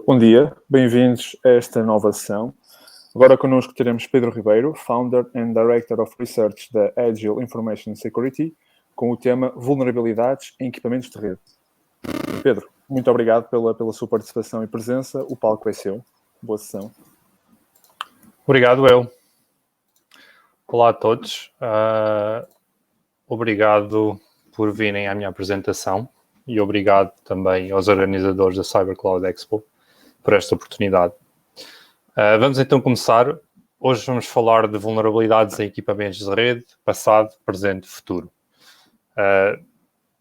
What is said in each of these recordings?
Bom dia, bem-vindos a esta nova sessão. Agora connosco teremos Pedro Ribeiro, Founder and Director of Research da Agile Information Security, com o tema Vulnerabilidades em Equipamentos de Rede. Pedro, muito obrigado pela sua participação e presença. O palco é seu. Boa sessão. Obrigado, eu. Olá a todos. Obrigado por virem à minha apresentação e obrigado também aos organizadores da CyberCloud Expo por esta oportunidade. Vamos então começar. Hoje vamos falar de vulnerabilidades em equipamentos de rede, passado, presente e futuro.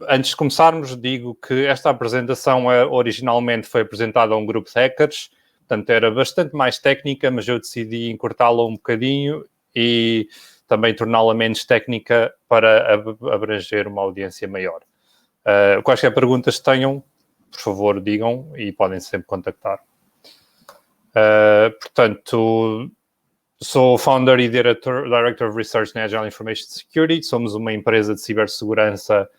Antes de começarmos, digo que esta apresentação originalmente foi apresentada a um grupo de hackers, portanto era bastante mais técnica, mas eu decidi encurtá-la um bocadinho e também torná-la menos técnica para abranger uma audiência maior. Quaisquer perguntas tenham, por favor, digam e podem sempre contactar. Portanto, sou Founder e Director of Research na Agile Information Security. Somos uma empresa de cibersegurança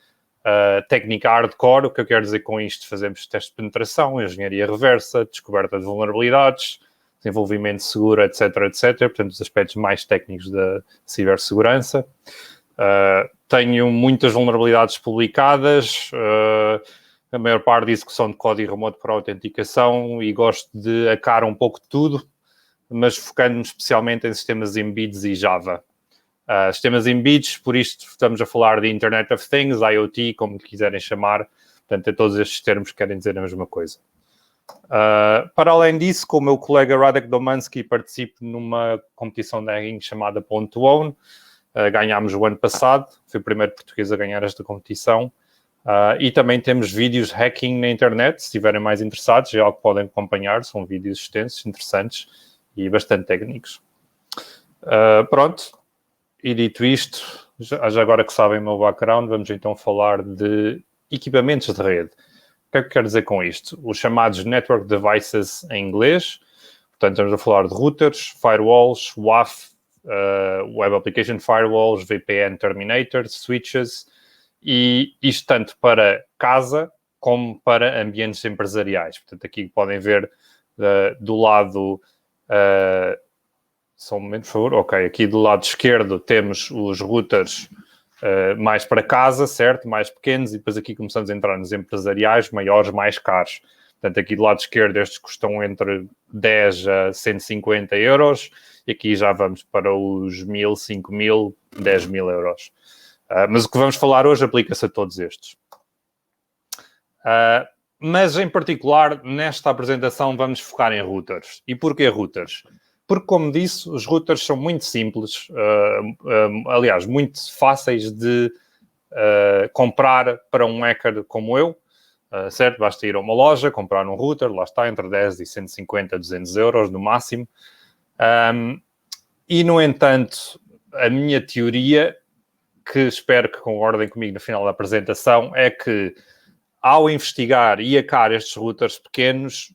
técnica hardcore. O que eu quero dizer com isto? Fazemos testes de penetração, engenharia reversa, descoberta de vulnerabilidades, desenvolvimento seguro, etc, etc. Portanto, os aspectos mais técnicos da cibersegurança. Tenho muitas vulnerabilidades publicadas, a maior parte de execução de código remoto para autenticação e gosto de hackar um pouco de tudo, mas focando-me especialmente em sistemas embedded e Java. Sistemas embedded, por isto estamos a falar de Internet of Things, IoT, como quiserem chamar, portanto, é todos estes termos que querem dizer a mesma coisa. Para além disso, com o meu colega Radek Domanski, participo numa competição de hacking chamada Point2Own. Ganhámos o ano passado, fui o primeiro português a ganhar esta competição. E também temos vídeos de hacking na internet, se estiverem mais interessados, é algo que podem acompanhar, são vídeos extensos, interessantes e bastante técnicos. Pronto, e dito isto, já agora que sabem o meu background, vamos então falar de equipamentos de rede. O que é que eu quero dizer com isto? Os chamados Network Devices em inglês, portanto estamos a falar de routers, firewalls, WAF, Web Application Firewalls, VPN Terminators, switches, e isto tanto para casa como para ambientes empresariais. Portanto, aqui podem ver do lado... só um momento, por favor. Ok, aqui do lado esquerdo temos os routers mais para casa, certo? Mais pequenos, e depois aqui começamos a entrar nos empresariais, maiores, mais caros. Portanto, aqui do lado esquerdo estes custam entre 10 a 150 euros, e aqui já vamos para os 1.000, 5.000, 10.000 euros. Mas o que vamos falar hoje aplica-se a todos estes. Mas, em particular, nesta apresentação vamos focar em routers. E porquê routers? Porque, como disse, os routers são muito simples, aliás, muito fáceis de comprar para um hacker como eu, certo? Basta ir a uma loja, comprar um router, lá está, entre 10 e 150, 200 euros no máximo. E, no entanto, a minha teoria, que espero que concordem comigo no final da apresentação, é que ao investigar e hackar estes routers pequenos,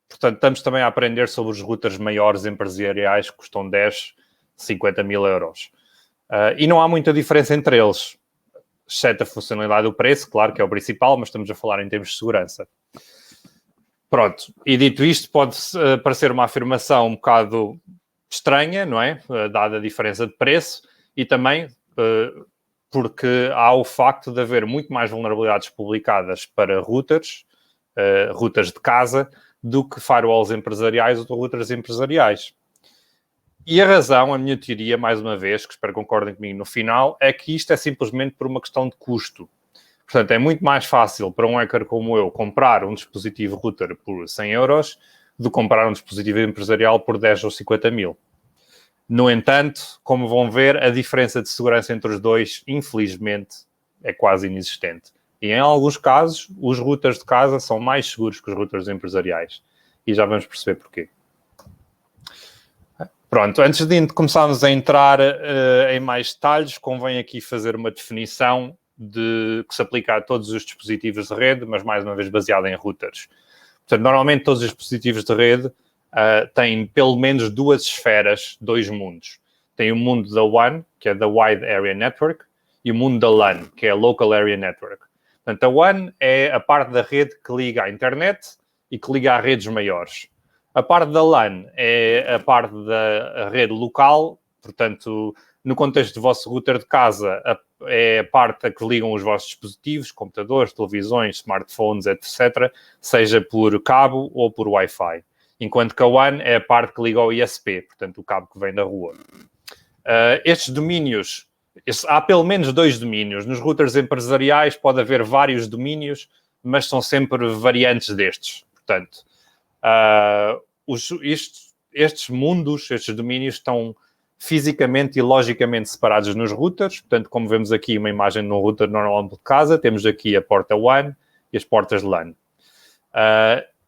portanto, estamos também a aprender sobre os routers maiores empresariais que custam 10, 50 mil euros. E não há muita diferença entre eles, exceto a funcionalidade do preço, claro que é o principal, mas estamos a falar em termos de segurança. Pronto, e dito isto, pode parecer uma afirmação um bocado estranha, não é? Dada a diferença de preço, e também porque há o facto de haver muito mais vulnerabilidades publicadas para routers de casa, do que firewalls empresariais ou routers empresariais. E a razão, a minha teoria, mais uma vez, que espero que concordem comigo no final, é que isto é simplesmente por uma questão de custo. Portanto, é muito mais fácil para um hacker como eu comprar um dispositivo router por 100 euros do que comprar um dispositivo empresarial por 10 ou 50 mil. No entanto, como vão ver, a diferença de segurança entre os dois, infelizmente, é quase inexistente. E em alguns casos, os routers de casa são mais seguros que os routers empresariais. E já vamos perceber porquê. Pronto, antes de começarmos a entrar em mais detalhes, convém aqui fazer uma definição que se aplica a todos os dispositivos de rede, mas mais uma vez baseada em routers. Portanto, normalmente todos os dispositivos de rede têm pelo menos duas esferas, dois mundos. Tem o mundo da WAN, que é da Wide Area Network, e o mundo da LAN, que é a Local Area Network. Portanto, a WAN é a parte da rede que liga à internet e que liga a redes maiores. A parte da LAN é a parte da rede local, portanto, no contexto do vosso router de casa, é a parte a que ligam os vossos dispositivos, computadores, televisões, smartphones, etc., seja por cabo ou por Wi-Fi. Enquanto que a WAN é a parte que liga ao ISP, portanto, o cabo que vem da rua. Estes domínios, há pelo menos 2 domínios. Nos routers empresariais pode haver vários domínios, mas são sempre variantes destes. Portanto, estes mundos, estes domínios estão fisicamente e logicamente separados nos routers. Portanto, como vemos aqui uma imagem no router normal de casa, temos aqui a porta WAN e as portas LAN.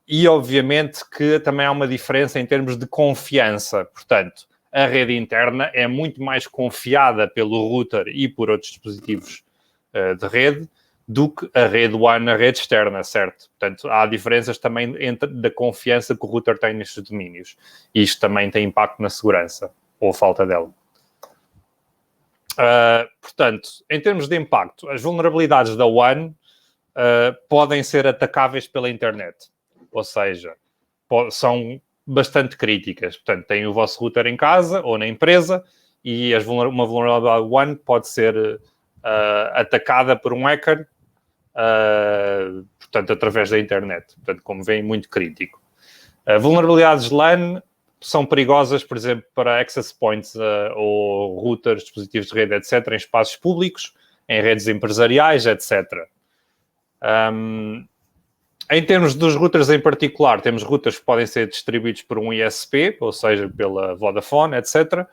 E, obviamente, que também há uma diferença em termos de confiança. Portanto, a rede interna é muito mais confiada pelo router e por outros dispositivos de rede do que a rede WAN, a rede externa, certo? Portanto, há diferenças também da confiança que o router tem nestes domínios. E isto também tem impacto na segurança, ou falta dela. Portanto, em termos de impacto, as vulnerabilidades da WAN podem ser atacáveis pela internet. Ou seja, são bastante críticas. Portanto, tem o vosso router em casa ou na empresa e uma vulnerabilidade WAN pode ser atacada por um hacker, portanto, através da internet. Portanto, como veem, muito crítico. Vulnerabilidades LAN são perigosas, por exemplo, para access points ou routers, dispositivos de rede, etc., em espaços públicos, em redes empresariais, etc. Em termos dos routers em particular, temos routers que podem ser distribuídos por um ISP, ou seja, pela Vodafone, etc.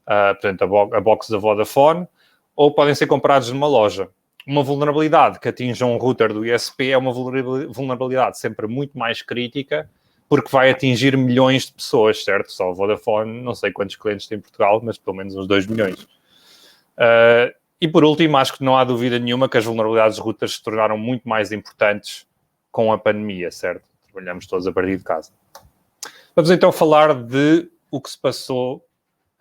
Portanto, a box da Vodafone, ou podem ser comprados numa loja. Uma vulnerabilidade que atinja um router do ISP é uma vulnerabilidade sempre muito mais crítica, porque vai atingir milhões de pessoas, certo? Só a Vodafone, não sei quantos clientes tem em Portugal, mas pelo menos uns 2 milhões. E por último, acho que não há dúvida nenhuma que as vulnerabilidades de routers se tornaram muito mais importantes com a pandemia, certo? Trabalhamos todos a partir de casa. Vamos então falar de o que se passou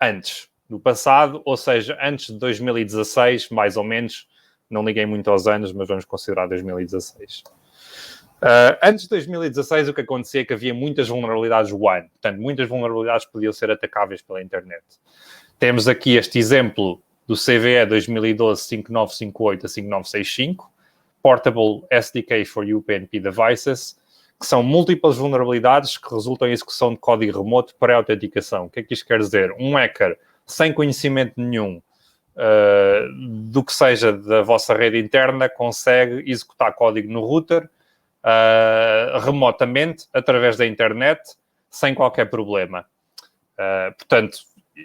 antes, no passado, ou seja, antes de 2016, mais ou menos. Não liguei muito aos anos, mas vamos considerar 2016. Antes de 2016, o que acontecia é que havia muitas vulnerabilidades WAN. Portanto, muitas vulnerabilidades podiam ser atacáveis pela internet. Temos aqui este exemplo do CVE 2012-5958 a 5965, Portable SDK for UPnP Devices, que são múltiplas vulnerabilidades que resultam em execução de código remoto para autenticação. O que é que isto quer dizer? Um hacker, sem conhecimento nenhum do que seja da vossa rede interna, consegue executar código no router remotamente, através da internet, sem qualquer problema. Portanto,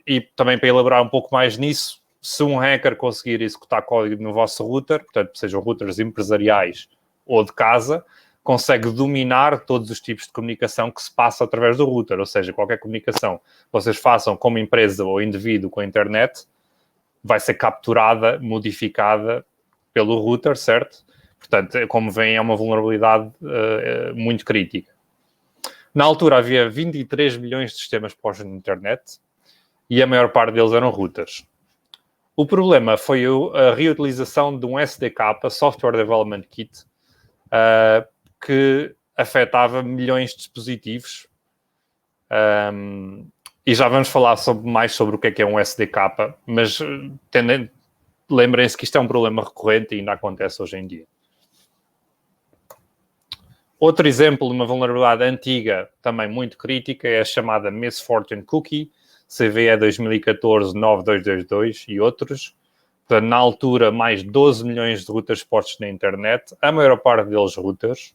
e também para elaborar um pouco mais nisso, se um hacker conseguir executar código no vosso router, portanto, sejam routers empresariais ou de casa, consegue dominar todos os tipos de comunicação que se passa através do router. Ou seja, qualquer comunicação que vocês façam como empresa ou indivíduo com a internet vai ser capturada, modificada pelo router, certo? Portanto, como veem, é uma vulnerabilidade muito crítica. Na altura havia 23 milhões de sistemas postos na internet e a maior parte deles eram routers. O problema foi a reutilização de um SDK, Software Development Kit, que afetava milhões de dispositivos. E já vamos falar mais sobre o que é um SDK, mas lembrem-se que isto é um problema recorrente e ainda acontece hoje em dia. Outro exemplo de uma vulnerabilidade antiga, também muito crítica, é a chamada Misfortune Cookie, CVE 2014-9222 e outros. Portanto, na altura, mais 12 milhões de routers postos na internet, a maior parte deles routers.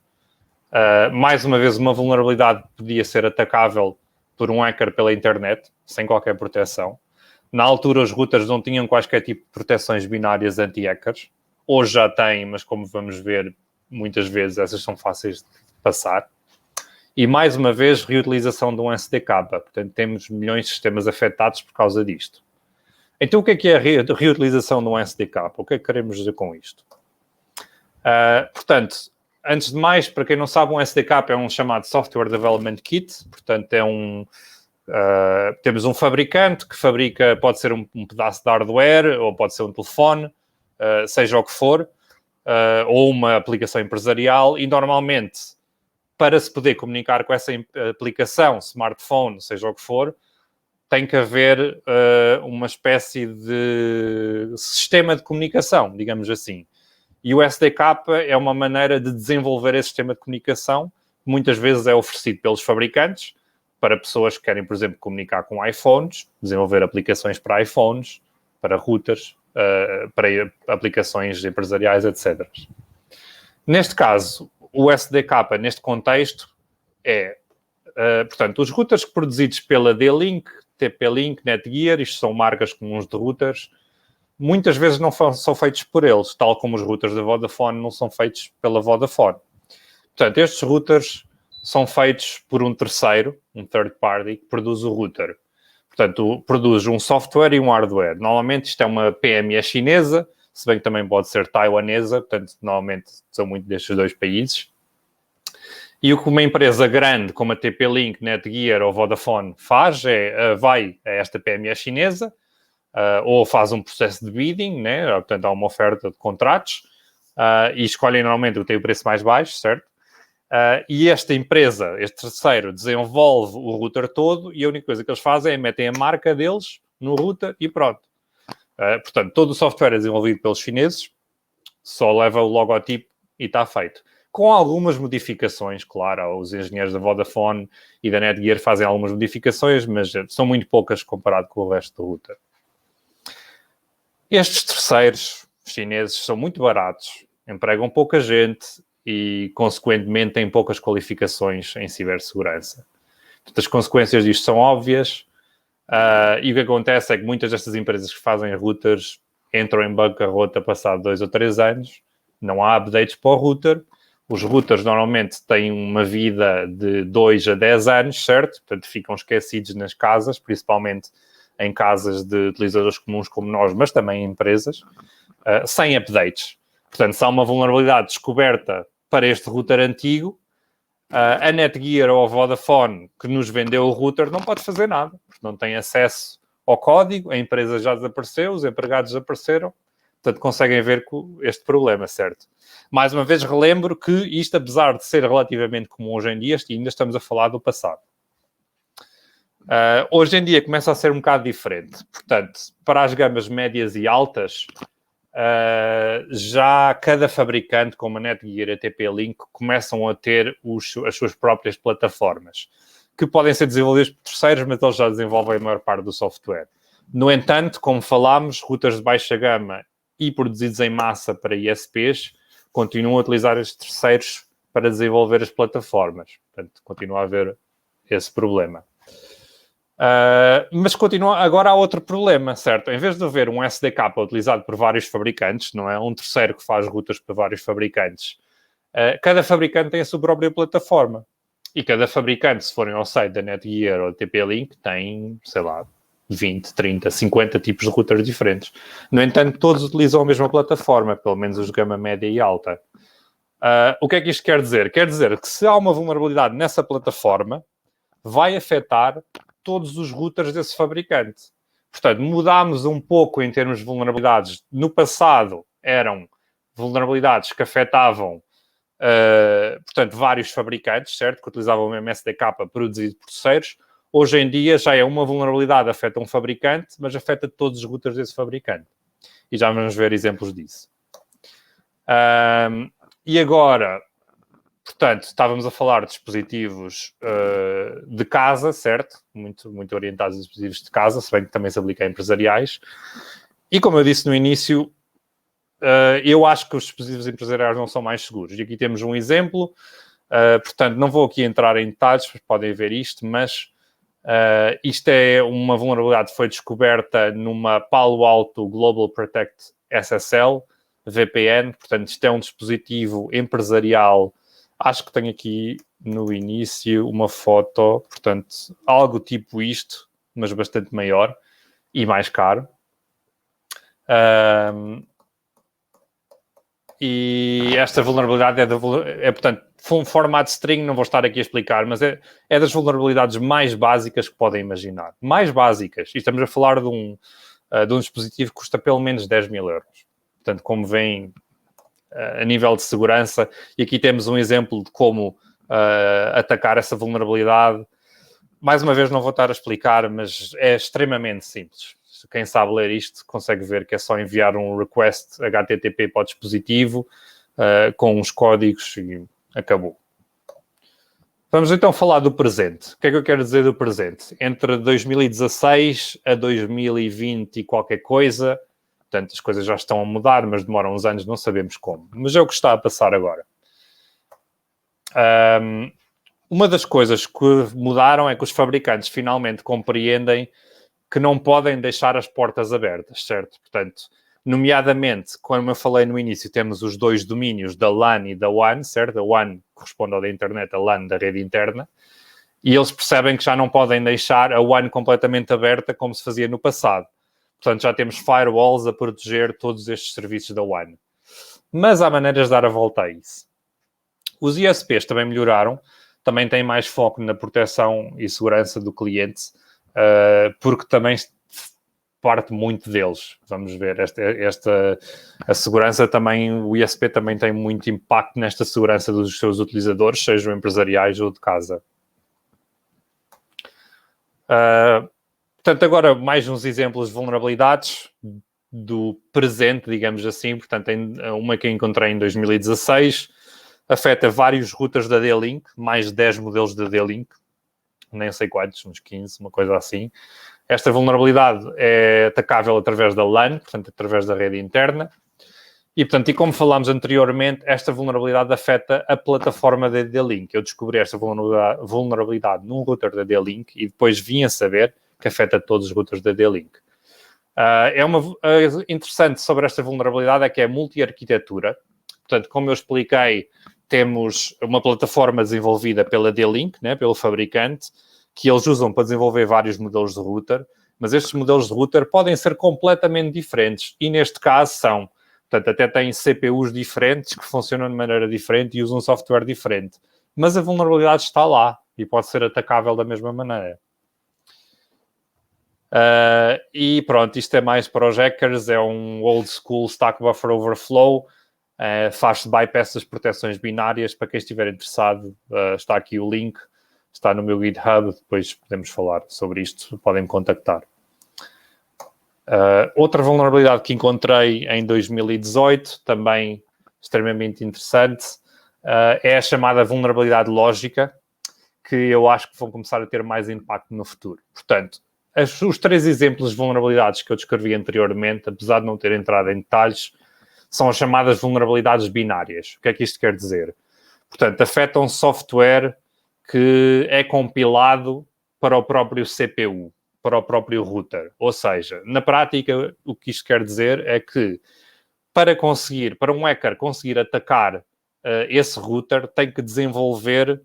Mais uma vez, uma vulnerabilidade podia ser atacável por um hacker pela internet, sem qualquer proteção. Na altura, os routers não tinham quaisquer tipo de proteções binárias anti-hackers. Hoje já têm, mas como vamos ver, muitas vezes essas são fáceis de passar. E, mais uma vez, reutilização de um SDK. Portanto, temos milhões de sistemas afetados por causa disto. Então, o que é a reutilização de um SDK? O que é que queremos dizer com isto? Portanto, antes de mais, para quem não sabe, um SDK é um chamado Software Development Kit. Portanto, é um Temos um fabricante que fabrica, pode ser um pedaço de hardware, ou pode ser um telefone, seja o que for, ou uma aplicação empresarial, e normalmente, para se poder comunicar com essa aplicação, smartphone, seja o que for, tem que haver uma espécie de sistema de comunicação, digamos assim. E o SDK é uma maneira de desenvolver esse sistema de comunicação, que muitas vezes é oferecido pelos fabricantes, para pessoas que querem, por exemplo, comunicar com iPhones, desenvolver aplicações para iPhones, para routers, para aplicações empresariais, etc. Neste caso, o SDK, neste contexto, portanto, os routers produzidos pela D-Link, TP-Link, Netgear, isto são marcas comuns de routers, muitas vezes não são feitos por eles, tal como os routers da Vodafone não são feitos pela Vodafone. Portanto, estes routers são feitos por um terceiro, um third party, que produz o router. Portanto, produz um software e um hardware. Normalmente isto é uma PME chinesa, se bem que também pode ser taiwanesa, portanto, normalmente são muito destes dois países. E o que uma empresa grande como a TP-Link, Netgear ou Vodafone faz vai a esta PME chinesa, ou faz um processo de bidding, né? Portanto, há uma oferta de contratos, e escolhem normalmente o que tem o preço mais baixo, certo? E esta empresa, este terceiro, desenvolve o router todo e a única coisa que eles fazem é metem a marca deles no router e pronto. Portanto, todo o software é desenvolvido pelos chineses, só leva o logotipo e está feito. Com algumas modificações, claro, os engenheiros da Vodafone e da Netgear fazem algumas modificações, mas são muito poucas comparado com o resto do router. Estes terceiros chineses são muito baratos, empregam pouca gente e, consequentemente, têm poucas qualificações em cibersegurança. Portanto, as consequências disto são óbvias, e o que acontece é que muitas destas empresas que fazem routers entram em bancarrota passado 2 ou 3 anos, não há updates para o router. Os routers normalmente têm uma vida de 2 a 10 anos, certo? Portanto, ficam esquecidos nas casas, principalmente em casas de utilizadores comuns como nós, mas também em empresas, sem updates. Portanto, se há uma vulnerabilidade descoberta para este router antigo, a Netgear ou a Vodafone que nos vendeu o router não pode fazer nada, porque não tem acesso ao código, a empresa já desapareceu, os empregados desapareceram, portanto conseguem ver este problema, certo? Mais uma vez relembro que isto, apesar de ser relativamente comum hoje em dia, ainda estamos a falar do passado. Hoje em dia começa a ser um bocado diferente, portanto, para as gamas médias e altas, já cada fabricante, como a Netgear e a TP-Link, começam a ter as suas próprias plataformas, que podem ser desenvolvidas por terceiros, mas eles já desenvolvem a maior parte do software. No entanto, como falámos, routers de baixa gama e produzidos em massa para ISPs continuam a utilizar estes terceiros para desenvolver as plataformas. Portanto, continua a haver esse problema. Mas continua, agora há outro problema, certo? Em vez de haver um SDK utilizado por vários fabricantes, não é? Um terceiro que faz routers para vários fabricantes, cada fabricante tem a sua própria plataforma. E cada fabricante, se forem ao site da Netgear ou da TP-Link, tem, sei lá, 20, 30, 50 tipos de routers diferentes. No entanto, todos utilizam a mesma plataforma, pelo menos os de gama média e alta. O que é que isto quer dizer? Quer dizer que se há uma vulnerabilidade nessa plataforma, vai afetar todos os routers desse fabricante. Portanto, mudámos um pouco em termos de vulnerabilidades. No passado, eram vulnerabilidades que afetavam, portanto, vários fabricantes, certo? Que utilizavam o mesmo SDK produzido por terceiros. Hoje em dia, já é uma vulnerabilidade, afeta um fabricante, mas afeta todos os routers desse fabricante. E já vamos ver exemplos disso. E agora, portanto, estávamos a falar de dispositivos de casa, certo? Muito, muito orientados a dispositivos de casa, se bem que também se aplica a empresariais. E como eu disse no início, eu acho que os dispositivos empresariais não são mais seguros. E aqui temos um exemplo. Portanto, não vou aqui entrar em detalhes, podem ver isto, mas isto é uma vulnerabilidade que foi descoberta numa Palo Alto Global Protect SSL VPN. Portanto, isto é um dispositivo empresarial. Acho que tenho aqui no início uma foto, portanto, algo tipo isto, mas bastante maior e mais caro. E esta vulnerabilidade portanto, um formato string, não vou estar aqui a explicar, mas é das vulnerabilidades mais básicas que podem imaginar. Mais básicas. E estamos a falar de um dispositivo que custa pelo menos 10 mil euros. Portanto, como veem, a nível de segurança, e aqui temos um exemplo de como atacar essa vulnerabilidade. Mais uma vez, não vou estar a explicar, mas é extremamente simples. Quem sabe ler isto consegue ver que é só enviar um request HTTP para o dispositivo com os códigos e acabou. Vamos então falar do presente. O que é que eu quero dizer do presente? Entre 2016 a 2020 e qualquer coisa, portanto, as coisas já estão a mudar, mas demoram uns anos, não sabemos como. Mas é o que está a passar agora. Uma das coisas que mudaram é que os fabricantes finalmente compreendem que não podem deixar as portas abertas, certo? Portanto, nomeadamente, como eu falei no início, temos os dois domínios da LAN e da WAN, certo? A WAN corresponde ao da internet, a LAN da rede interna, e eles percebem que já não podem deixar a WAN completamente aberta como se fazia no passado. Portanto, já temos firewalls a proteger todos estes serviços da WAN. Mas há maneiras de dar a volta a isso. Os ISPs também melhoraram, também têm mais foco na proteção e segurança do cliente, porque também parte muito deles. Vamos ver, a segurança também, o ISP também tem muito impacto nesta segurança dos seus utilizadores, sejam empresariais ou de casa. Portanto, agora mais uns exemplos de vulnerabilidades do presente, digamos assim. Portanto, uma que encontrei em 2016 afeta vários routers da D-Link, mais de 10 modelos da D-Link, nem sei quantos, uns 15, uma coisa assim. Esta vulnerabilidade é atacável através da LAN, portanto, através da rede interna. E, portanto, e como falámos anteriormente, esta vulnerabilidade afeta a plataforma da D-Link. Eu descobri esta vulnerabilidade num router da D-Link e depois vim a saber que afeta todos os routers da D-Link. Interessante sobre esta vulnerabilidade é que é multi-arquitetura. Portanto, como eu expliquei, temos uma plataforma desenvolvida pela D-Link, né, pelo fabricante, que eles usam para desenvolver vários modelos de router, mas estes modelos de router podem ser completamente diferentes e, neste caso, são. Portanto, até têm CPUs diferentes que funcionam de maneira diferente e usam software diferente. Mas a vulnerabilidade está lá e pode ser atacável da mesma maneira. E pronto, isto é mais para os hackers, é um old school Stack Buffer Overflow. Faz-se bypass das proteções binárias. Para quem estiver interessado, está aqui o link, está no meu GitHub, depois podemos falar sobre isto, podem me contactar. Outra vulnerabilidade que encontrei em 2018, também extremamente interessante, é a chamada vulnerabilidade lógica, que eu acho que vão começar a ter mais impacto no futuro. Portanto, os 3 exemplos de vulnerabilidades que eu descrevi anteriormente, apesar de não ter entrado em detalhes, são as chamadas vulnerabilidades binárias. O que é que isto quer dizer? Portanto, afetam software que é compilado para o próprio CPU, para o próprio router. Ou seja, na prática, o que isto quer dizer é que para um hacker conseguir atacar esse router, tem que desenvolver,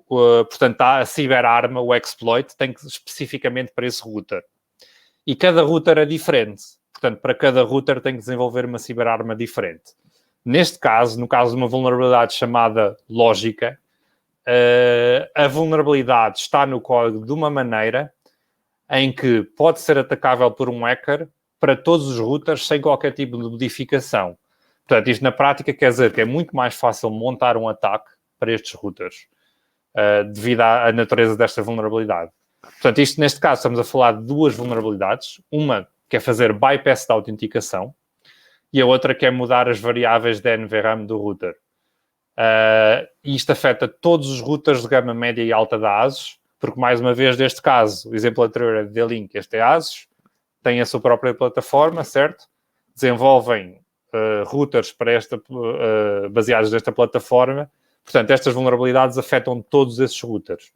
portanto, a ciberarma, o exploit, tem que especificamente para esse router. E cada router é diferente. Portanto, para cada router tem que desenvolver uma ciberarma diferente. Neste caso, no caso de uma vulnerabilidade chamada lógica, a vulnerabilidade está no código de uma maneira em que pode ser atacável por um hacker para todos os routers sem qualquer tipo de modificação. Portanto, isto na prática quer dizer que é muito mais fácil montar um ataque para estes routers devido à natureza desta vulnerabilidade. Portanto, isto neste caso estamos a falar de 2 vulnerabilidades. Uma que é fazer bypass da autenticação e a outra que é mudar as variáveis de NVRAM do router. Isto afeta todos os routers de gama média e alta da ASUS, porque, mais uma vez, neste caso, o exemplo anterior é de D-Link, este é ASUS, tem a sua própria plataforma, certo? Desenvolvem routers para baseados nesta plataforma. Portanto, estas vulnerabilidades afetam todos esses routers.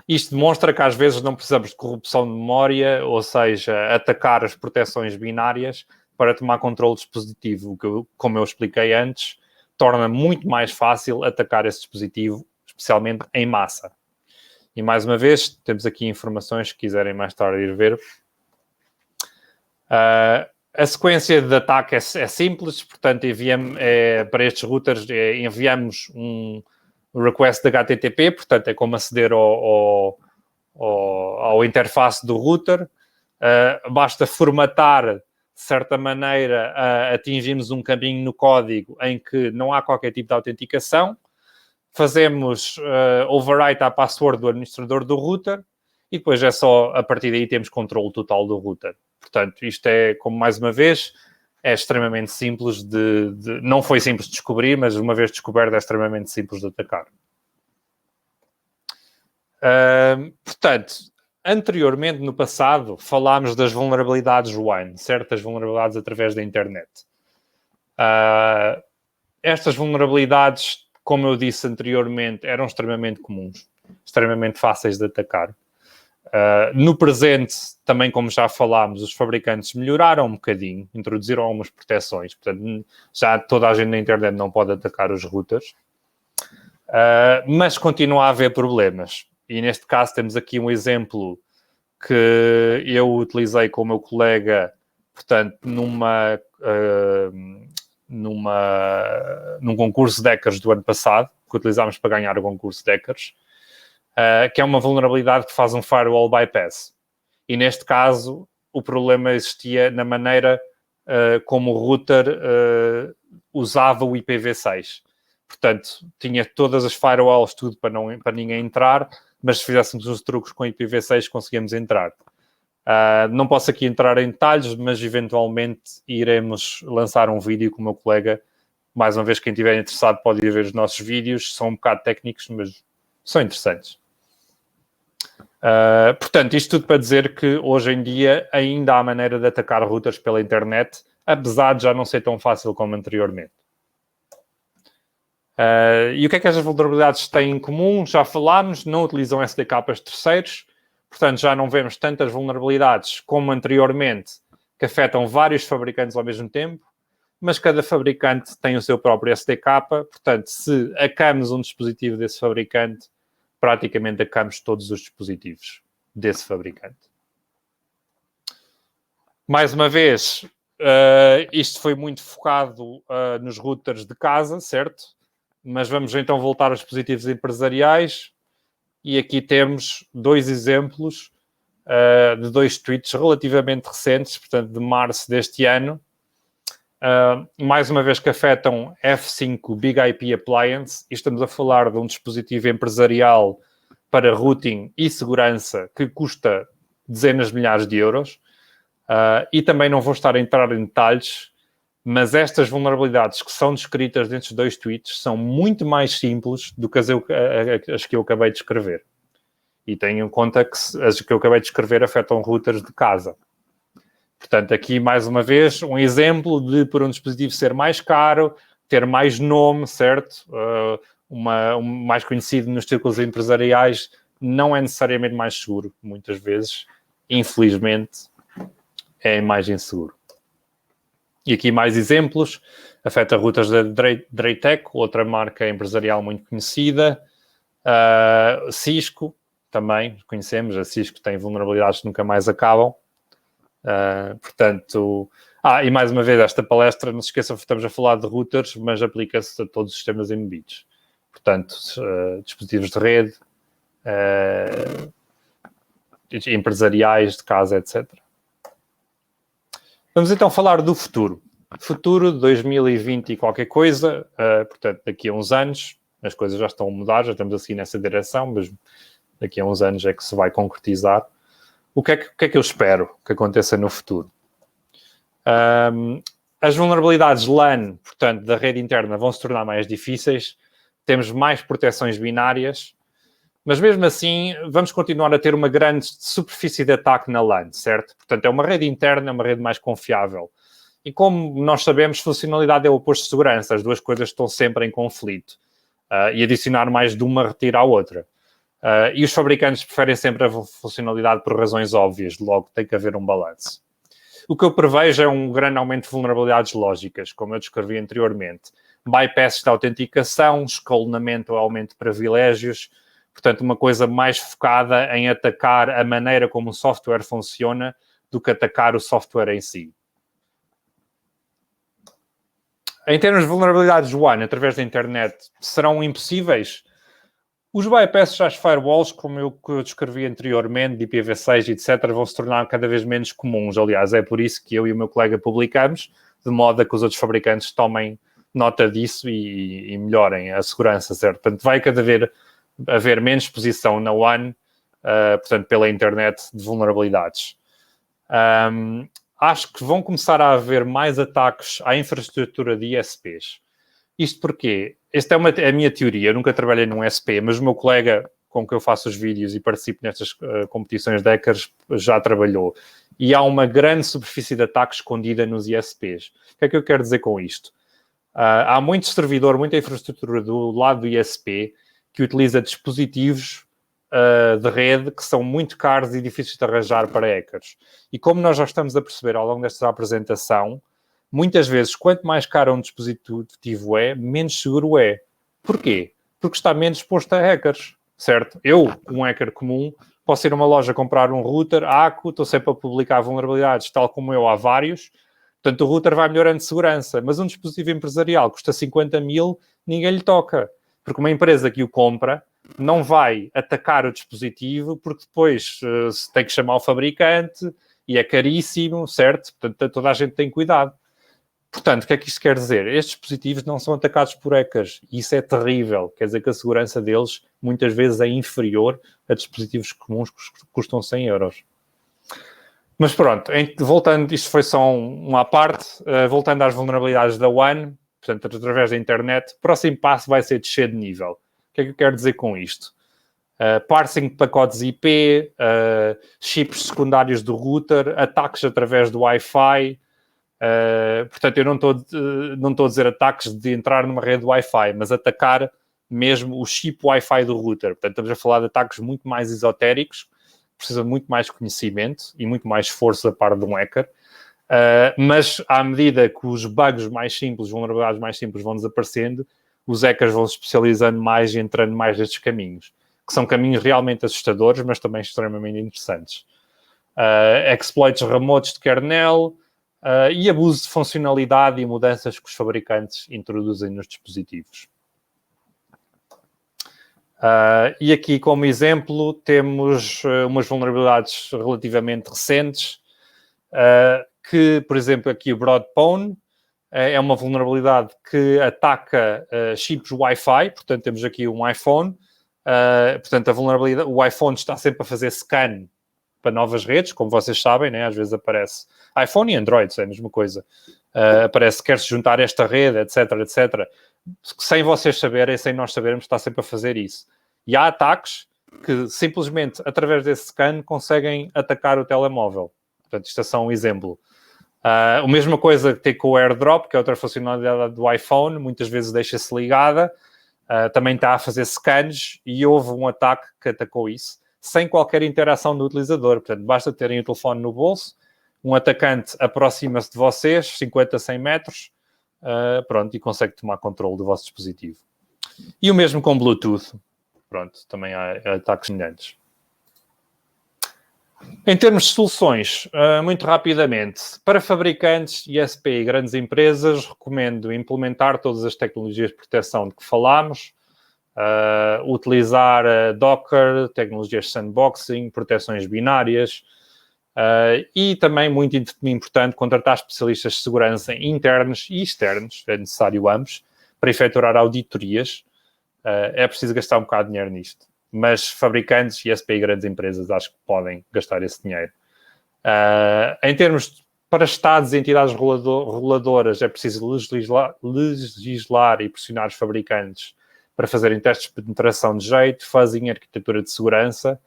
Isto demonstra que às vezes não precisamos de corrupção de memória, ou seja, atacar as proteções binárias para tomar controle do dispositivo, o que, como eu expliquei antes, torna muito mais fácil atacar esse dispositivo, especialmente em massa. E mais uma vez, temos aqui informações que quiserem mais tarde ir ver. A sequência de ataque é simples, portanto, para estes routers enviamos um request de HTTP, portanto, é como aceder ao interface do router. Basta formatar, de certa maneira, atingimos um caminho no código em que não há qualquer tipo de autenticação. Fazemos overwrite à password do administrador do router e depois é só, a partir daí, temos controle total do router. Portanto, isto é, como mais uma vez, é extremamente simples não foi simples de descobrir, mas uma vez descoberto é extremamente simples de atacar. Portanto, anteriormente, no passado, falámos das vulnerabilidades WAN, certas vulnerabilidades através da internet. Estas vulnerabilidades, como eu disse anteriormente, eram extremamente comuns, extremamente fáceis de atacar. No presente, também como já falámos, os fabricantes melhoraram um bocadinho, introduziram algumas proteções, portanto, já toda a gente na internet não pode atacar os routers, mas continua a haver problemas. E neste caso temos aqui um exemplo que eu utilizei com o meu colega, portanto, num concurso de hackers do ano passado, que utilizámos para ganhar o concurso de hackers, que é uma vulnerabilidade que faz um firewall bypass. E neste caso, o problema existia na maneira como o router usava o IPv6. Portanto, tinha todas as firewalls, tudo para ninguém entrar, mas se fizéssemos os truques com IPv6 conseguíamos entrar. Não posso aqui entrar em detalhes, mas eventualmente iremos lançar um vídeo com o meu colega. Mais uma vez, quem estiver interessado pode ir ver os nossos vídeos. São um bocado técnicos, mas são interessantes. Portanto, isto tudo para dizer que hoje em dia ainda há maneira de atacar routers pela internet, apesar de já não ser tão fácil como anteriormente. E o que é que estas vulnerabilidades têm em comum? Já falámos, não utilizam SDKs terceiros, portanto já não vemos tantas vulnerabilidades como anteriormente que afetam vários fabricantes ao mesmo tempo, mas cada fabricante tem o seu próprio SDK, portanto se hackamos um dispositivo desse fabricante, praticamente hackamos todos os dispositivos desse fabricante. Mais uma vez, isto foi muito focado nos routers de casa, certo? Mas vamos então voltar aos dispositivos empresariais e aqui temos dois exemplos de dois tweets relativamente recentes, portanto de março deste ano, mais uma vez que afetam F5 Big IP Appliance, e estamos a falar de um dispositivo empresarial para routing e segurança que custa dezenas de milhares de euros, e também não vou estar a entrar em detalhes, mas estas vulnerabilidades que são descritas destes dois tweets são muito mais simples do que as que eu acabei de escrever. E tenham em conta que as que eu acabei de escrever afetam routers de casa. Portanto, aqui, mais uma vez, um exemplo de, por um dispositivo ser mais caro, ter mais nome, certo? Mais conhecido nos círculos empresariais, não é necessariamente mais seguro. Muitas vezes, infelizmente, é mais inseguro. E aqui mais exemplos. Afeta routers da Draytec, outra marca empresarial muito conhecida. Cisco, também conhecemos. A Cisco tem vulnerabilidades que nunca mais acabam. Portanto... e mais uma vez, esta palestra, não se esqueçam que estamos a falar de routers, mas aplica-se a todos os sistemas embebidos. Portanto, dispositivos de rede, empresariais, de casa, etc. Vamos então falar do futuro. Futuro de 2020 e qualquer coisa, portanto, daqui a uns anos, as coisas já estão a mudar, já estamos assim nessa direção, mas daqui a uns anos é que se vai concretizar. O que é que eu espero que aconteça no futuro? As vulnerabilidades LAN, portanto, da rede interna, vão se tornar mais difíceis, temos mais proteções binárias, mas mesmo assim vamos continuar a ter uma grande superfície de ataque na LAN, certo? Portanto, é uma rede interna, é uma rede mais confiável. E como nós sabemos, funcionalidade é o oposto de segurança, as duas coisas estão sempre em conflito. E adicionar mais de uma retira a outra. E os fabricantes preferem sempre a funcionalidade por razões óbvias, logo tem que haver um balanço. O que eu prevejo é um grande aumento de vulnerabilidades lógicas, como eu descrevi anteriormente. Bypass de autenticação, escalonamento ou aumento de privilégios. Portanto, uma coisa mais focada em atacar a maneira como o software funciona do que atacar o software em si. Em termos de vulnerabilidades WAN, através da internet, serão impossíveis? Os bypasses às firewalls, como eu descrevi anteriormente, de IPv6, etc., vão se tornar cada vez menos comuns. Aliás, é por isso que eu e o meu colega publicamos, de modo a que os outros fabricantes tomem nota disso e melhorem a segurança, certo? Portanto, vai cada vez haver menos exposição na WAN, portanto, pela internet, de vulnerabilidades. Acho que vão começar a haver mais ataques à infraestrutura de ISPs. Isto porque, esta é a minha teoria, eu nunca trabalhei num ISP, mas o meu colega com quem eu faço os vídeos e participo nestas competições de hackers já trabalhou. E há uma grande superfície de ataque escondida nos ISPs. O que é que eu quero dizer com isto? Há muito servidor, muita infraestrutura do lado do ISP que utiliza dispositivos de rede que são muito caros e difíceis de arranjar para hackers. E como nós já estamos a perceber ao longo desta apresentação, muitas vezes, quanto mais caro um dispositivo é, menos seguro é. Porquê? Porque está menos exposto a hackers, certo? Eu, um hacker comum, posso ir a uma loja comprar um router, ACU, estou sempre a publicar vulnerabilidades, tal como eu, há vários. Portanto, o router vai melhorando de segurança. Mas um dispositivo empresarial custa 50 mil, ninguém lhe toca. Porque uma empresa que o compra não vai atacar o dispositivo porque depois se tem que chamar o fabricante e é caríssimo, certo? Portanto, toda a gente tem cuidado. Portanto, o que é que isto quer dizer? Estes dispositivos não são atacados por hackers. Isso é terrível. Quer dizer que a segurança deles muitas vezes é inferior a dispositivos comuns que custam 100 euros. Mas pronto, voltando, isto foi só uma parte, voltando às vulnerabilidades da WAN, portanto, através da internet, o próximo passo vai ser descer de nível. O que é que eu quero dizer com isto? Parsing de pacotes IP, chips secundários do router, ataques através do Wi-Fi. Portanto, eu não estou a dizer ataques de entrar numa rede Wi-Fi, mas atacar mesmo o chip Wi-Fi do router. Portanto, estamos a falar de ataques muito mais esotéricos, precisam de muito mais conhecimento e muito mais esforço da parte de um hacker. Mas à medida que os bugs mais simples, vulnerabilidades mais simples vão desaparecendo, os hackers vão se especializando mais e entrando mais nestes caminhos, que são caminhos realmente assustadores, mas também extremamente interessantes. Exploits remotos de kernel e abuso de funcionalidade e mudanças que os fabricantes introduzem nos dispositivos. E aqui, como exemplo, temos umas vulnerabilidades relativamente recentes, que, por exemplo, aqui o Broadphone é uma vulnerabilidade que ataca chips Wi-Fi, portanto, temos aqui um iPhone, portanto, a vulnerabilidade, o iPhone está sempre a fazer scan para novas redes, como vocês sabem, né? Às vezes aparece iPhone e Android, é a mesma coisa. Aparece, quer-se juntar esta rede, etc, etc. Sem vocês saberem, sem nós sabermos, está sempre a fazer isso. E há ataques que simplesmente, através desse scan, conseguem atacar o telemóvel. Portanto, isto é só um exemplo. A mesma coisa que tem com o AirDrop, que é outra funcionalidade do iPhone, muitas vezes deixa-se ligada, também está a fazer scans e houve um ataque que atacou isso, sem qualquer interação do utilizador. Portanto, basta terem o telefone no bolso, um atacante aproxima-se de vocês, 50, 100 metros, pronto, e consegue tomar controle do vosso dispositivo. E o mesmo com Bluetooth. Pronto, também há ataques semelhantes. Em termos de soluções, muito rapidamente, para fabricantes, ISP e grandes empresas, recomendo implementar todas as tecnologias de proteção de que falámos, utilizar Docker, tecnologias de sandboxing, proteções binárias e também, muito importante, contratar especialistas de segurança internos e externos, é necessário ambos, para efetuar auditorias. É preciso gastar um bocado de dinheiro nisto. Mas fabricantes, ISP e grandes empresas acho que podem gastar esse dinheiro. Em termos para Estados e entidades reguladoras, é preciso legislar e pressionar os fabricantes para fazerem testes de penetração de jeito, fazem arquitetura de segurança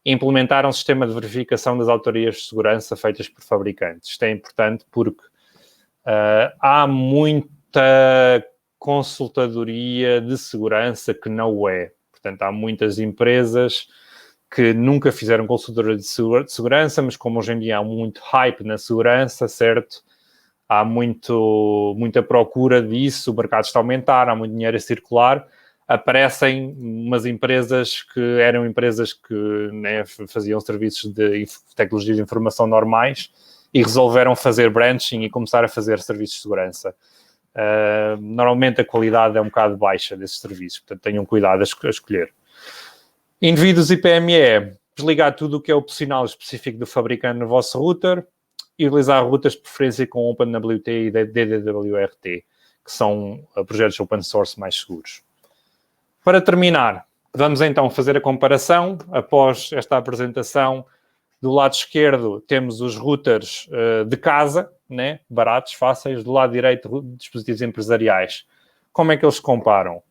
e implementar um sistema de verificação das autorias de segurança feitas por fabricantes. Isto é importante porque há muita consultadoria de segurança que não o é. Portanto, há muitas empresas que nunca fizeram consultoria de segurança, mas como hoje em dia há muito hype na segurança, certo? Há muita procura disso, o mercado está a aumentar, há muito dinheiro a circular, aparecem umas empresas que eram empresas que né, faziam serviços de tecnologia de informação normais e resolveram fazer branching e começar a fazer serviços de segurança. Normalmente a qualidade é um bocado baixa desses serviços, portanto tenham cuidado a escolher. Indivíduos e PME, desligar tudo o que é opcional específico do fabricante no vosso router e utilizar rutas de preferência com OpenWT e DDWRT, que são projetos open source mais seguros. Para terminar, vamos então fazer a comparação. Após esta apresentação, do lado esquerdo temos os routers de casa, né? Baratos, fáceis. Do lado direito, dispositivos empresariais. Como é que eles se comparam?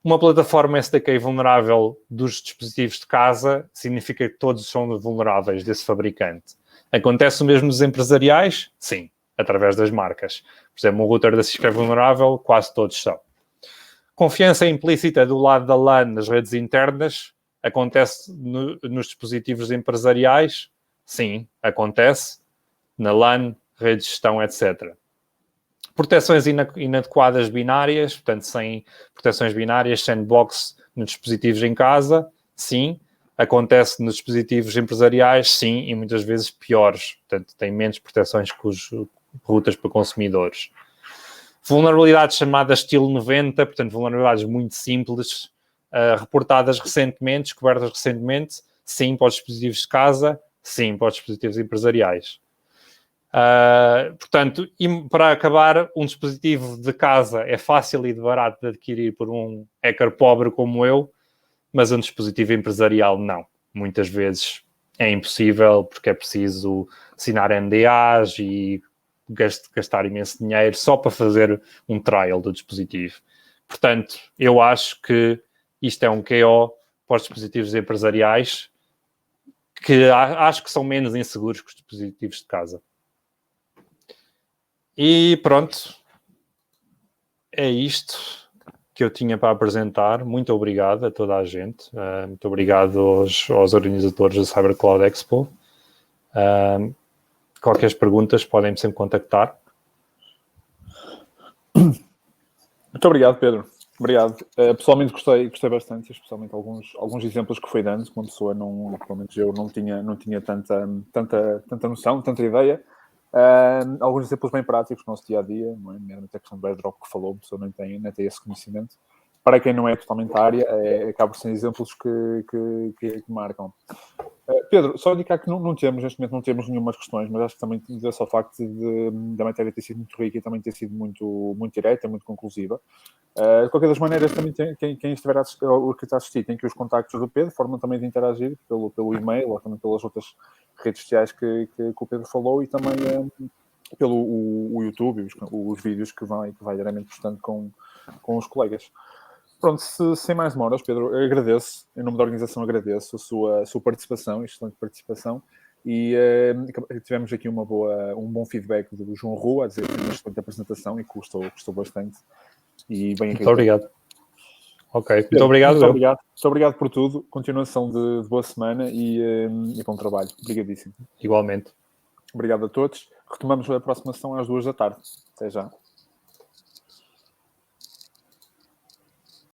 Uma plataforma SDK vulnerável dos dispositivos de casa significa que todos são vulneráveis desse fabricante. Acontece o mesmo nos empresariais? Sim, através das marcas. Por exemplo, um router da Cisco é vulnerável, quase todos são. Confiança implícita do lado da LAN nas redes internas acontece nos dispositivos empresariais? Sim, acontece. Na LAN, redes de gestão, etc. Proteções inadequadas binárias, portanto, sem proteções binárias, sandbox nos dispositivos em casa? Sim. Acontece nos dispositivos empresariais? Sim, e muitas vezes piores. Portanto, tem menos proteções que os routers para consumidores. Vulnerabilidades chamadas estilo 90, portanto, vulnerabilidades muito simples, reportadas recentemente, descobertas recentemente, sim, para os dispositivos de casa, sim, para os dispositivos empresariais. Portanto, e para acabar, um dispositivo de casa é fácil e barato de adquirir por um hacker pobre como eu, mas um dispositivo empresarial não. Muitas vezes é impossível porque é preciso assinar NDAs e gastar imenso dinheiro só para fazer um trial do dispositivo. Portanto, eu acho que isto é um KO para os dispositivos empresariais que acho que são menos inseguros que os dispositivos de casa. E pronto, é isto que eu tinha para apresentar. Muito obrigado a toda a gente. Muito obrigado aos organizadores da Cyber Cloud Expo. Qualquer perguntas podem-me sempre contactar. Muito obrigado, Pedro. Obrigado. Pessoalmente gostei bastante, especialmente alguns exemplos que foi dando, que uma pessoa não, pelo menos eu não tinha tanta noção, tanta ideia. Alguns exemplos bem práticos do nosso dia-a-dia, não é? Nomeadamente a questão do airdrop que falou, a pessoa nem tem esse conhecimento. Para quem não é totalmente da área, acaba por ser exemplos que marcam. Pedro, só indicar que neste momento não temos nenhumas questões, mas acho que também dizer só o facto da matéria ter sido muito rica e também ter sido muito, muito direta, muito conclusiva. De qualquer das maneiras, também quem estiver a assistir tem que os contactos do Pedro, forma também de interagir pelo e-mail ou também pelas outras redes sociais que o Pedro falou e também pelo o YouTube, os vídeos que vai diariamente postando com os colegas. Pronto, sem mais demoras, Pedro, eu agradeço, em nome da organização agradeço a sua participação, excelente participação, e tivemos aqui um bom feedback do João Rua, a dizer que foi uma excelente apresentação e gostou bastante. E bem muito obrigado. Ok, Pedro, muito obrigado. Muito obrigado por tudo, continuação de boa semana e bom trabalho. Obrigadíssimo. Igualmente. Obrigado a todos. Retomamos a próxima sessão às 2 da tarde. Até já.